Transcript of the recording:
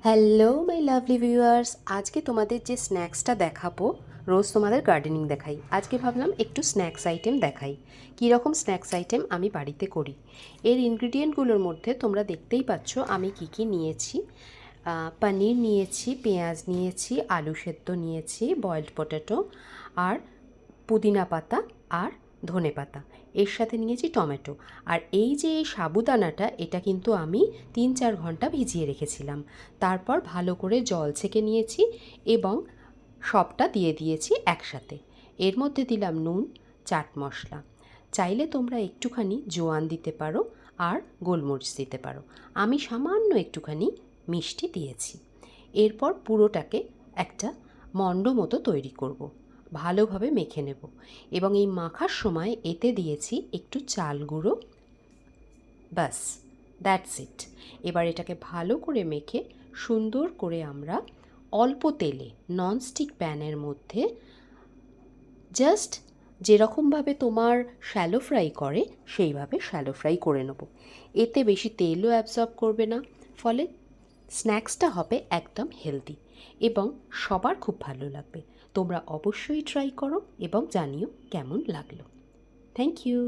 Hello my lovely viewers, আজকে তোমাদের যে স্ন্যাক্সটা দেখাবো, রোজ তোমাদের গার্ডেনিং দেখাই, আজকে ভাবলাম একটু স্ন্যাক্স আইটেম দেখাই। কীরকম স্ন্যাক্স আইটেম আমি বাড়িতে করি। এর ইনগ্রিডিয়েন্টগুলোর মধ্যে তোমরা দেখতেই পাচ্ছ আমি কি কি নিয়েছি। পনির নিয়েছি, পেঁয়াজ নিয়েছি, আলু সেদ্ধ নিয়েছি, বয়েলড পটেটো, আর পুদিনা পাতা, আর ধনে পাতা। এর সাথে নিয়েছি টমেটো। আর এই যে এই সাবুদানাটা, এটা কিন্তু আমি 3-4 ঘন্টা ভিজিয়ে রেখেছিলাম। তারপর ভালো করে জল ছেঁকে নিয়েছি এবং সবটা দিয়ে দিয়েছি একসাথে। এর মধ্যে দিলাম নুন, চাট মশলা। চাইলে তোমরা একটুখানি জোয়ান দিতে পারো আর গোলমরিচ দিতে পারো। আমি সামান্য একটুখানি মিষ্টি দিয়েছি। এরপর পুরোটাকে একটা মণ্ড মতো তৈরি করব। ভালোভাবে মেখে নেব এবং এই মাখার সময় এতে দিয়েছি একটু চাল গুঁড়ো। ব্যাস, দ্যাটস ইট। এবার এটাকে ভালো করে মেখে সুন্দর করে আমরা অল্প তেলে ননস্টিক প্যানের মধ্যে জাস্ট যেরকমভাবে তোমার শ্যালো ফ্রাই করে সেইভাবে শ্যালো ফ্রাই করে নেব। এতে বেশি তেলও অ্যাবজর্ব করবে না, ফলে স্ন্যাক্সটা হবে একদম হেলদি এবং সবার খুব ভালো লাগবে। তোমরা অবশ্যই ট্রাই করো এবং জানিও কেমন লাগলো। Thank you.